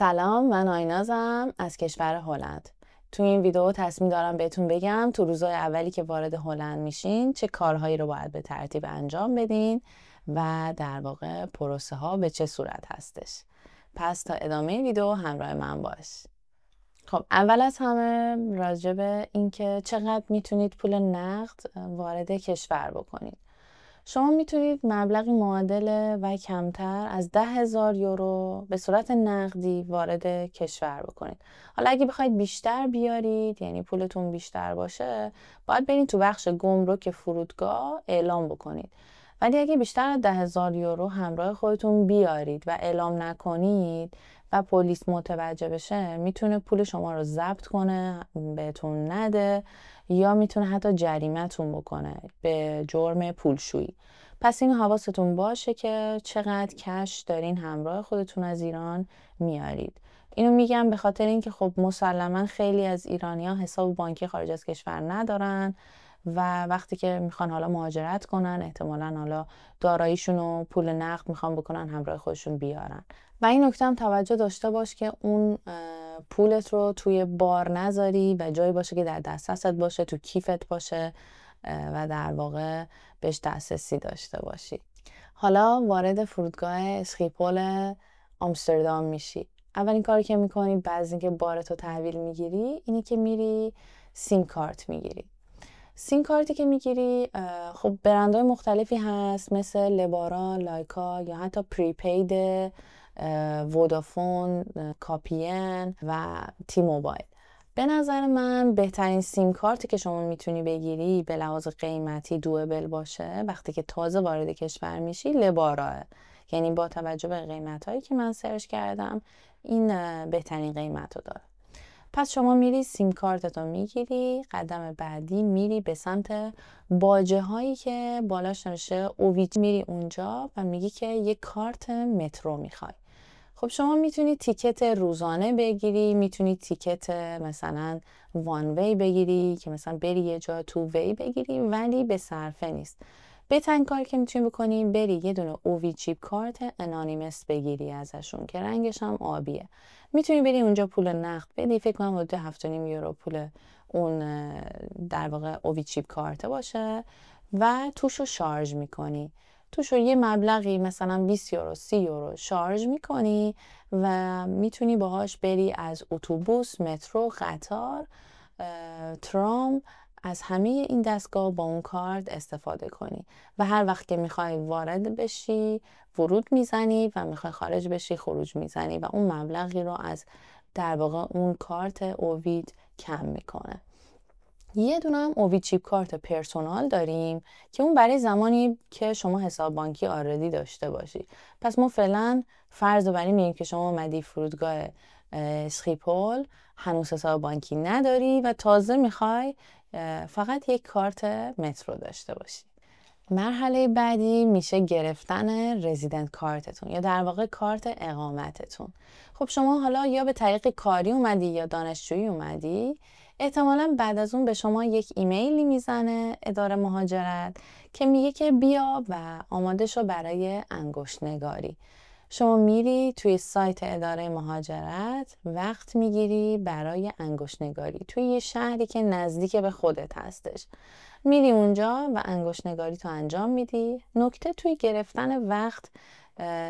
سلام، من آینازم از کشور هلند. تو این ویدیو تصمیم دارم بهتون بگم تو روزهای اولی که وارد هلند میشین چه کارهایی رو باید به ترتیب انجام بدین و در واقع پروسه ها به چه صورت هستش. پس تا ادامه ویدیو همراه من باش. خب اول از همه راجع به اینکه چقدر میتونید پول نقد وارد کشور بکنید. شما میتونید مبلغی معادل و کمتر از 10,000 یورو به صورت نقدی وارد کشور بکنید. حالا اگه بخواید بیشتر بیارید، یعنی پولتون بیشتر باشه، باید برید تو بخش گمرک فرودگاه اعلام بکنید. ولی اگه بیشتر از 10,000 یورو همراه خودتون بیارید و اعلام نکنید و پلیس متوجه بشه، میتونه پول شما رو ضبط کنه، بهتون نده یا میتونه حتی جریمه‌تون بکنه به جرم پولشویی. پس این حواستون باشه که چقدر کش دارین همراه خودتون از ایران میارید. اینو میگم به خاطر اینکه خب مسلما خیلی از ایرانی‌ها حساب بانکی خارج از کشور ندارن و وقتی که میخوان حالا مهاجرت کنن احتمالاً حالا داراییشون و پول نقد میخوان بکنن همراه خودشون بیارن. و این نکته هم توجه داشته باش که اون پولت رو توی بار نذاری و جایی باشه که در دسترست باشه، تو کیفت باشه و در واقع بهش دسترسی داشته باشی. حالا وارد فرودگاه اسخیپول آمستردام میشی. اولین کاری که میکنی بعد از اینکه بارتو تحویل میگیری اینی که میری سیم کارت میگیری. سیم کارتی که میگیری خب برندهای مختلفی هست مثل لبارا، لایکا یا حتی پریپید، وودافون، کاپین و تی موبایل. به نظر من بهترین سیم کارتی که شما میتونی بگیری به لحاظ قیمتی دوئبل باشه وقتی که تازه وارد کشور میشی لباراه. یعنی با توجه به قیمتایی که من سرچ کردم این بهترین قیمت رو داره. پس شما میری سیم کارتتو میگیری، قدم بعدی میری به سمت باجه هایی که بالاش نوشته اوویچ، میری اونجا و میگی که یک کارت مترو میخوای. خب شما میتونی تیکت روزانه بگیری، میتونی تیکت مثلا وان وی بگیری که مثلا بری یه جا تو وی بگیری ولی به صرفه نیست. بهترین کاری که میتونی بکنی بری یه دونه اووی چیپ کارت انانیمس بگیری ازشون که رنگش هم آبیه. میتونی بری اونجا پول نقد بدی، فکر کنم حدود 7.5 یورو پول اون در واقع اووی چیپ کارت باشه و توشو شارژ میکنی. توشو یه مبلغی مثلا 20 یورو 30 یورو شارژ میکنی و میتونی باهاش بری از اتوبوس، مترو، قطار، ترام، از همه این دستگاه با اون کارت استفاده کنی و هر وقت که میخوای وارد بشی ورود میزنی و میخوای خارج بشی خروج میزنی و اون مبلغی رو از در واقع اون کارت اووید کم میکنه. یه دونه هم اووی چیپ کارت پرسونال داریم که اون برای زمانی که شما حساب بانکی آردی داشته باشی. پس ما فعلا فرض رو بر این میگیم که شما اومدی فرودگاه اسخیپول، هنوز حساب بانکی نداری و تازه میخوای فقط یک کارت مترو داشته باشی. مرحله بعدی میشه گرفتن رزیدنت کارتتون یا در واقع کارت اقامتتون. خب شما حالا یا به طریق کاری اومدی یا دانشجویی اومدی، احتمالاً بعد از اون به شما یک ایمیلی میزنه اداره مهاجرت که میگه که بیا و آماده شو برای انگشت نگاری. شما میری توی سایت اداره مهاجرت، وقت میگیری برای انگشت نگاری توی یه شهری که نزدیک به خودت هستش. میری اونجا و انگشت نگاری تو انجام میدی. نکته توی گرفتن وقت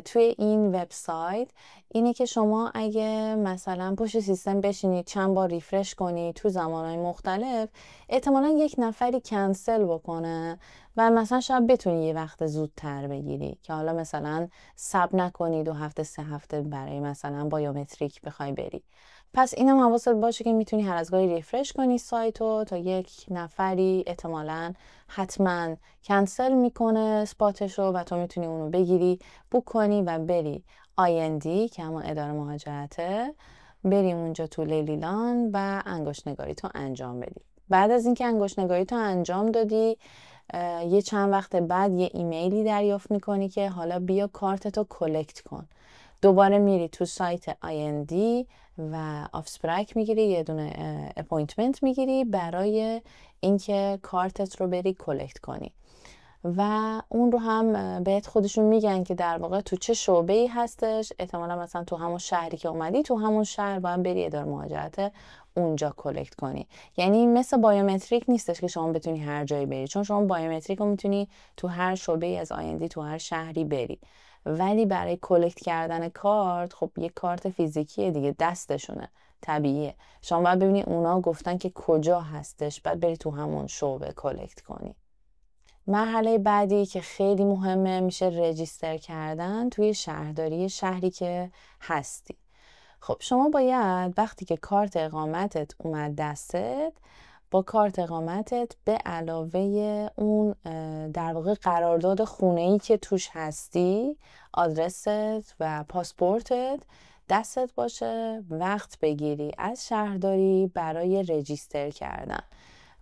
توی این وبسایت اینه که شما اگه مثلا پشت سیستم بشینید چند بار ریفرش کنید تو زمانهای مختلف، احتمالا یک نفری کنسل بکنه و مثلا شاید بتونی یه وقت زودتر بگیری که حالا مثلا صبر نکنی 2 هفته 3 هفته برای مثلا بایومتریک بخوای بری. پس اینم حواست باشه که میتونی هر از گاهی ریفرش کنی سایتو تا یک نفری احتمالاً حتما کنسل میکنه اسپاتشو و تو میتونی اونو بگیری، بوک کنی و بری IND که همون اداره مهاجرته، بری اونجا تو لیلیلان و انگشت نگاری تو انجام بدی. بعد از اینکه انگشت نگاری تو انجام دادی یه چند وقت بعد یه ایمیلی دریافت میکنی که حالا بیا کارتتو کلکت کن. دوباره میری تو سایت IND و آفسپرک میگیری، یه دونه اپوینتمنت میگیری برای اینکه کارتت رو بری کلکت کنی. و اون رو هم بهت خودشون میگن که در واقع تو چه شعبه‌ای هستش. احتمالا مثلا تو همون شهری که اومدی، تو همون شهر باید بری اداره مهاجرت اونجا کلکت کنی. یعنی مثل بایومتریک نیستش که شما بتونی هر جایی بری، چون شما بایومتریک رو میتونی تو هر شعبه‌ای از آیندی تو هر شهری بری، ولی برای کلکت کردن کارت خب یه کارت فیزیکیه دیگه، دستشونه، طبیعیه. شما باید ببینی اونا گفتن که کجا هستش، بعد بری تو همون شعبه کلکت کنی. مرحله بعدی که خیلی مهمه میشه رجیستر کردن توی شهرداری شهری که هستی. خب شما باید وقتی که کارت اقامتت اومد دستت، با کارت اقامتت به علاوه اون در واقع قرارداد خونه‌ای که توش هستی، آدرست و پاسپورتت دستت باشه، وقت بگیری از شهرداری برای رجیستر کردن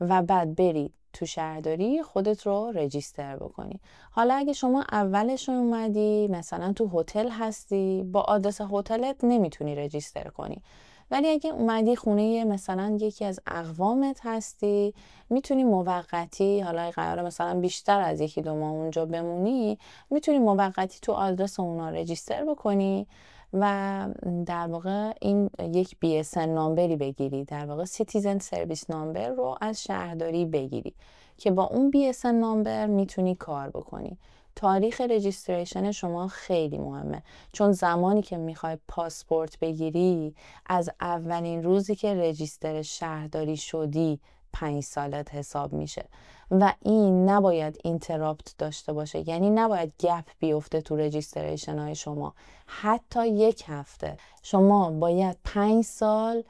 و بعد بری تو شهرداری خودت رو رجیستر بکنی. حالا اگه شما اولش اومدی مثلا تو هتل هستی، با آدرس هتلت نمیتونی رجیستر کنی، ولی اگه اومدی خونه مثلا یکی از اقوامت هستی، میتونی موقتی، حالا قراره مثلا بیشتر از 1-2 ماه اونجا بمونی، میتونی موقتی تو آدرس اونا رجیستر بکنی و در واقع این یک BSN نامبری بگیری، در واقع سیتیزن سرویس نامبر رو از شهرداری بگیری که با اون BSN نامبر میتونی کار بکنی. تاریخ رجیستریشن شما خیلی مهمه، چون زمانی که میخوای پاسپورت بگیری از اولین روزی که رجیستر شهرداری شدی 5 سالت حساب میشه و این نباید اینتراپت داشته باشه، یعنی نباید گپ بیفته تو رجیستریشن های شما. حتی 1 هفته شما باید 5 سال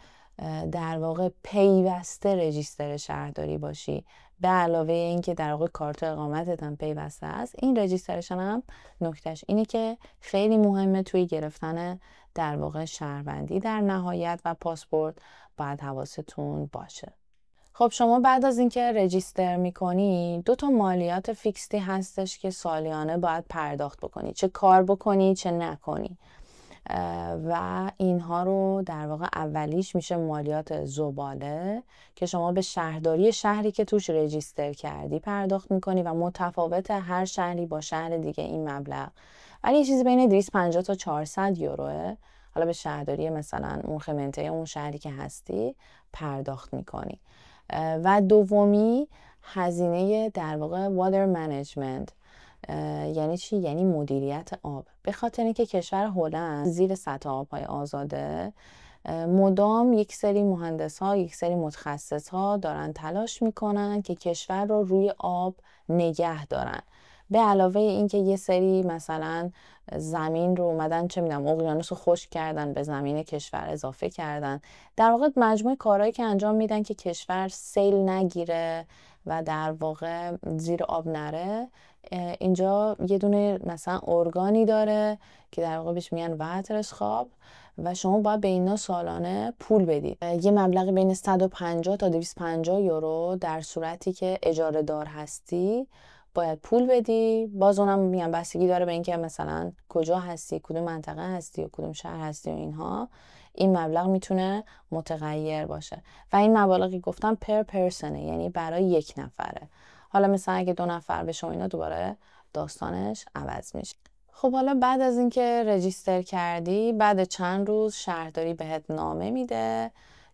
در واقع پیوسته رجیستر شهرداری باشی، به علاوه این که در واقع کارت اقامتت هم پیوسته است. این رجیستریشن هم نکتهش اینه که خیلی مهمه توی گرفتن در واقع شهروندی در نهایت و پاسپورت باید حواستون باشه. خب شما بعد از اینکه رجیستر میکنی 2 تا مالیات فیکستی هستش که سالیانه باید پرداخت بکنی، چه کار بکنی چه نکنی، و اینها رو در واقع اولیش میشه مالیات زباله که شما به شهرداری شهری که توش رجیستر کردی پرداخت میکنی و متفاوت هر شهری با شهر دیگه این مبلغ، ولی یه چیزی بین 250 تا 400 یوروه. حالا به شهرداری مثلا مونخمنته اون شهری که هستی پرداخت میکنی. و دومی هزینه در واقع water management. یعنی چی؟ یعنی مدیریت آب. به خاطر اینکه کشور هلند زیر سطح آب‌های آزاده، مدام یک سری مهندس ها، یک سری متخصص ها دارن تلاش میکنن که کشور رو روی آب نگه دارن. به علاوه اینکه یه سری مثلا زمین رو اومدن چه میدونم اقیانوس رو خشک کردن، به زمین کشور اضافه کردن، در واقع مجموعه کارهایی که انجام میدن که کشور سیل نگیره و در واقع زیر آب نره. اینجا یه دونه مثلا ارگانی داره که در واقع بهش میگن واترسخاب و شما باید به اینا سالانه پول بدید، یه مبلغی بین 150 تا 250 یورو در صورتی که اجاره دار هستی باید پول بدی. باز اونم میگم بستگی داره به اینکه مثلا کجا هستی، کدوم منطقه هستی و کدوم شهر هستی و اینها. این مبلغ میتونه متغیر باشه و این مبالغی گفتم پر پرسنه، یعنی برای 1 نفره. حالا مثلا اگه 2 نفر به شما اینا دوباره داستانش عوض میشه. خب حالا بعد از اینکه رجیستر کردی، بعد چند روز شهرداری بهت نامه میده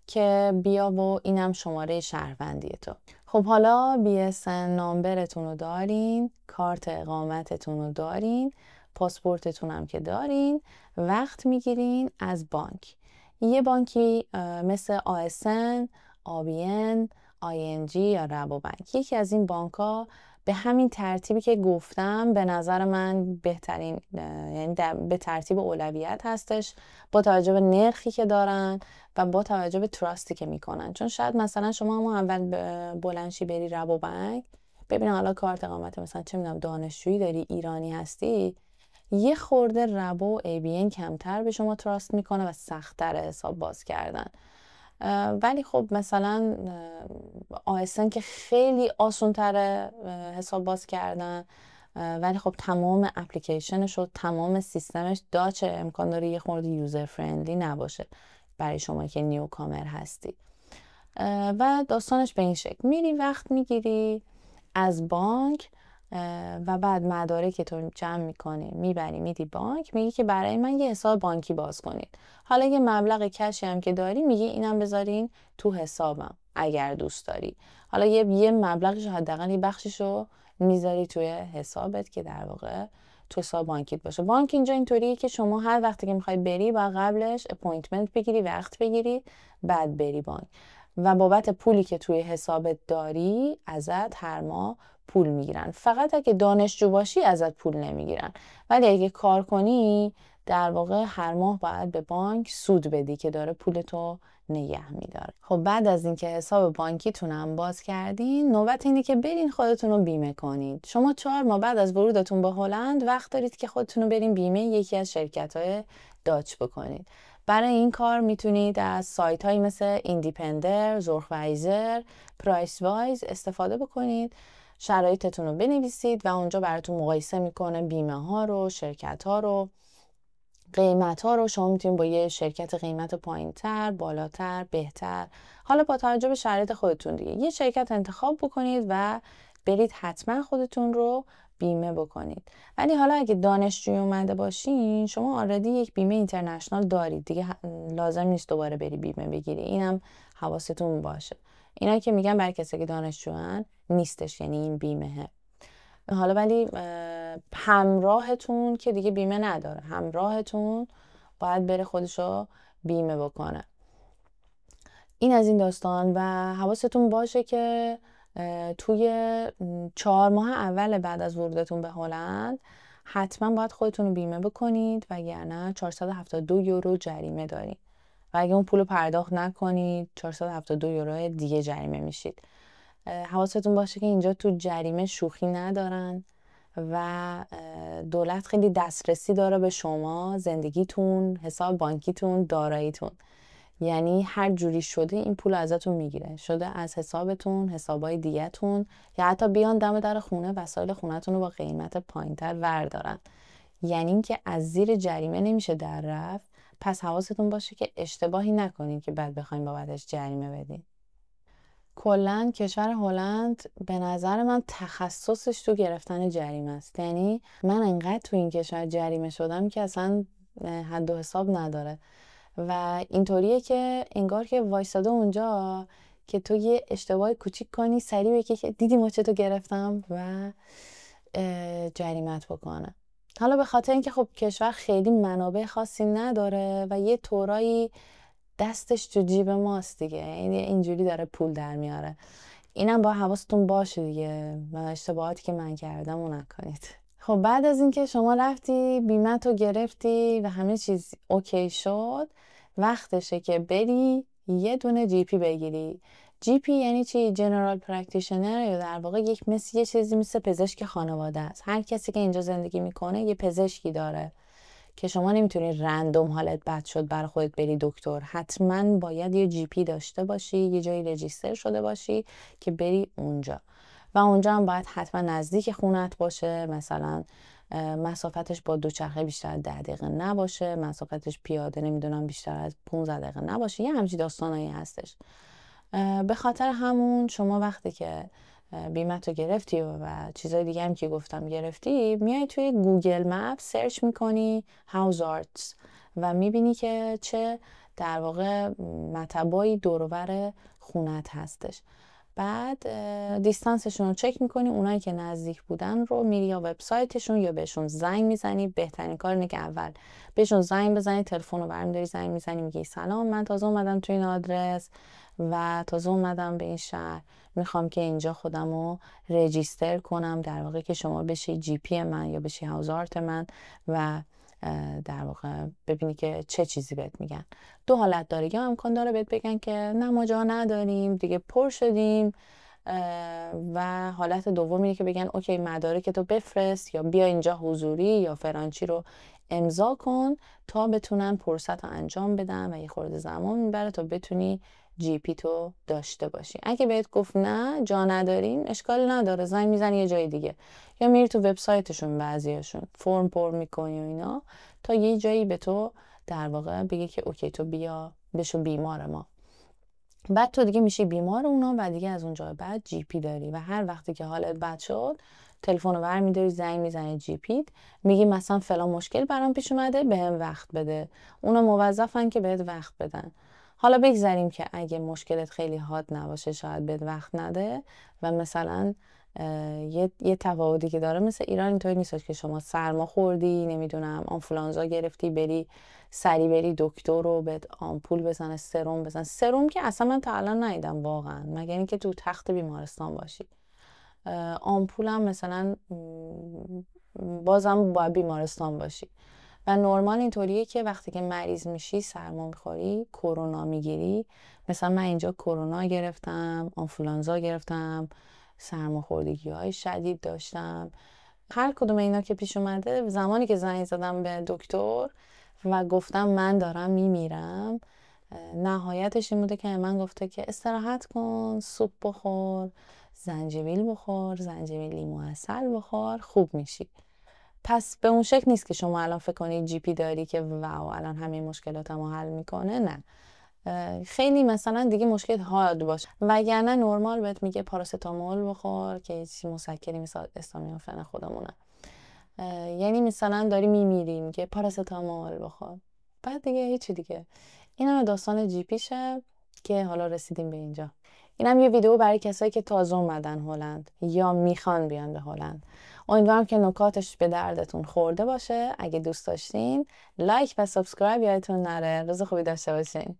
که بیا و اینم شماره شهروندی تو. خب حالا BSN نامبرتون رو دارین، کارت اقامتتون رو دارین، پاسپورتتون هم که دارین، وقت میگیرین از بانک. یه بانکی مثل ASN، ABN، ING یا رابوبانک، یکی از این بانک ها به همین ترتیبی که گفتم به نظر من بهترین، یعنی به ترتیب اولویت هستش با توجه به نرخی که دارن و با توجه به تراستی که میکنن. چون شاید مثلا شما هم اول بلنشی بری رابوبانک، ببین حالا کارت اقامت مثلا چه میدونم دانشجویی داری، ایرانی هستی، یه خورده ربو ABN کمتر به شما تراست میکنه و سخت‌تر حساب باز کردن. ولی خب مثلا ASN که خیلی آسان‌تره حساب باز کردن، ولی خب تمام اپلیکیشنش و تمام سیستمش داچه، امکان داره یه خورده یوزر فرندلی نباشه برای شما که نیو کامر هستی. و داستانش به این شکل، میری وقت میگیری از بانک و بعد مدارک تو جمع میکنی میبری میدی بانک، میگی که برای من یه حساب بانکی باز کنید. حالا یه مبلغ کشی هم که داری میگی اینم بذارین تو حسابم اگر دوست داری. حالا یه مبلغش حداقل یه بخششو میذاری توی حسابت که در واقع تو حساب بانکیت باشه. بانک اینجا اینطوریه که شما هر وقتی که میخوای بری و قبلش اپوینتمنت بگیری، وقت بگیری، بعد بری بانک و بابت پولی که توی حسابت داری ازت هر ماه پول میگیرن. فقط اگه دانشجو باشی ازت پول نمیگیرن، ولی اگه کار کنی در واقع هر ماه باید به بانک سود بدی که داره پولتو نگه میداره. خب بعد از اینکه حساب بانکیتون هم باز کردین، نوبت اینه که برین خودتون رو بیمه کنید. شما 4 ماه بعد از ورودتون به هلند وقت دارید که خودتون رو برین بیمه یکی از شرکت‌های داچ بکنید. برای این کار میتونید از سایت هایی مثل ایندیپندر، زورخوایزر، پرایس وایز استفاده بکنید. شرایطتون رو بنویسید و اونجا براتون مقایسه میکنه بیمه ها رو، شرکت ها رو، قیمت ها رو. شما میتونید با یه شرکت قیمت پایین تر، بالاتر، بهتر، حالا با توجه به شرایط خودتون دیگه یه شرکت انتخاب بکنید و برید حتما خودتون رو بیمه بکنید. ولی حالا اگه دانشجوی اومده باشین، شما آردی یک بیمه اینترنشنال دارید دیگه، لازم نیست دوباره بری بیمه بگیری. اینم حواستون باشه. اینا که میگم برای کسی که دانشجوان نیستش، یعنی این بیمه. حالا ولی همراهتون که دیگه بیمه نداره، همراهتون باید بره خودشو بیمه بکنه. این از این داستان. و حواستون باشه که توی 4 ماه اول بعد از ورودتون به هلند حتما باید خودتون رو بیمه بکنید، وگرنه 472 یورو جریمه دارید و اگه اون پول پرداخت نکنید 472 یورو دیگه جریمه میشید. حواستون باشه که اینجا تو جریمه شوخی ندارن و دولت خیلی دسترسی داره به شما، زندگیتون، حساب بانکیتون، داراییتون. یعنی هر جوری شده این پول ازتون میگیره، شده از حسابتون، حسابای دیگه‌تون، یا حتی بیان دم در خونه وسایل خونه‌تون رو با قیمت پایین‌تر وردارن. یعنی اینکه از زیر جریمه نمیشه در رفت. پس حواستون باشه که اشتباهی نکنید که بعد بخواید بابتش جریمه بدین. کلاً کشور هلند به نظر من تخصصش تو گرفتن جریمه است. یعنی من انقدر تو این کشور جریمه شدم که اصلا حد و حساب نداره و اینطوریه که انگار که وایساده اونجا که تو یه اشتباه کوچیک کنی سریع بگی که دیدی مچتو گرفتم و جریمت بکنه. حالا به خاطر اینکه خب کشور خیلی منابع خاصی نداره و یه طورایی دستش تو جیب ماست دیگه، یعنی اینجوری داره پول در میاره. اینم با حواستون باشه دیگه و اشتباهاتی که من کردم رو نکنید. خب بعد از اینکه شما رفتی بیمه تو گرفتی و همه چیز اوکی شد، وقتشه که بری یه دونه جی پی بگیری. جی پی یعنی چی؟ جنرال پرکتیشنر، یا در واقع یه چیزی مثل پزشک خانواده است. هر کسی که اینجا زندگی میکنه یه پزشکی داره که شما نمیتونی رندوم حالت بد شد برای خودت بری دکتر. حتما باید یه جی پی داشته باشی، یه جایی رجیستر شده باشی که بری اونجا و اونجا هم باید حتما نزدیک خونت باشه. مثلا مسافتش با دوچرخه بیشتر از 10 دقیقه نباشه، مسافتش پیاده نمیدونم بیشتر از 15 دقیقه نباشه، یه همچین داستانایی هستش. به خاطر همون شما وقتی که بیمت رو گرفتی و چیزای دیگه هم که گفتم گرفتی، میای توی گوگل مپ سرچ میکنی هاوز آرتس و میبینی که چه در واقع مطبایی دورور خونت هستش. بعد دیستانسشون رو چک میکنی، اونایی که نزدیک بودن رو میری یا وبسایتشون یا بهشون زنگ میزنی. بهترین کار اینه که اول بهشون زنگ بزنی، تلفن رو برمی‌داری زنگ میزنی، میگی سلام من تازه اومدم تو این آدرس و تازه اومدم به این شهر، میخوام که اینجا خودم رو رجیستر کنم، در واقع که شما بشی جی پی من یا بشی هاوزارت من و در واقع ببینی که چه چیزی بهت میگن. 2 حالت داره، یا امکان داره بهت بگن که نه ما جا نداریم دیگه پر شدیم، و حالت دوم اینه که بگن اوکی مدارک تو بفرست یا بیا اینجا حضوری یا فرانچی رو امضا کن تا بتونن پروسه رو انجام بدن و یه خورده زمان میبره تا بتونی جی پی تو داشته باشی. اگه بهت گفت نه جا نداریم اشکال نداره، زنگ میزنی یه جای دیگه یا میری تو وبسایتشون، بعضیاشون فرم پر میکنی و اینا تا یه جایی به تو در واقع بگه که اوکی تو بیا بشو بیمار ما. بعد تو دیگه میشی بیمار اونا و دیگه از اونجا بعد جی پی داری و هر وقتی که حالت بد شد تلفن رو برمی‌داری زنگ میزنی جی پیت، میگی مثلا فلان مشکل برام پیش اومده بهم وقت بده. اونا موظفن که بهت وقت بدن. حالا بگذاریم که اگه مشکلت خیلی حاد نباشه شاید بهت وقت نده و مثلا یه تفاوتی که داره مثل ایران اینطوری نیست که شما سرما خوردی نمیدونم آنفولانزا گرفتی بری سری بری دکتر رو بهت آمپول بزنه سرم بزن. سرم که اصلا من تا الان ندیدم واقعا، مگر اینکه تو تخت بیمارستان باشی. آمپول هم مثلا بازم باید بیمارستان باشی. و نرمال اینطوریه که وقتی که مریض میشی سرما میخوری کرونا میگیری، مثلا من اینجا کرونا گرفتم، آنفولانزا گرفتم، سرماخوردگی های شدید داشتم. هر کدوم اینا که پیش اومده زمانی که زنگ زدم به دکتر و گفتم من دارم میمیرم، نهایتش این بوده که من گفته که استراحت کن، سوپ بخور، زنجبیل بخور، زنجبیل لیمو عسل بخور، خوب میشی. پس به اون شکل نیست که شما الان فکر کنید جی پی داری که واو الان همه مشکلاتمو حل میکنه. نه، خیلی مثلا دیگه مشکل حاد باشه وگرنه نرمال بهت میگه پاراستامول بخور که هیچ مسکنی مثل استامینوفن خودمونه. یعنی مثلا داری میمیری میگه پاراستامول بخور، بعد دیگه هیچی دیگه. اینم داستان جی پیشه که حالا رسیدیم به اینجا. اینم یه ویدیو برای کسایی که تازه اومدن هلند یا میخوان بیان به هلند. امیدوارم که نکاتش به دردتون خورده باشه. اگه دوست داشتین لایک و سابسکرایب یادتون نره. روز خوبی داشته باشین.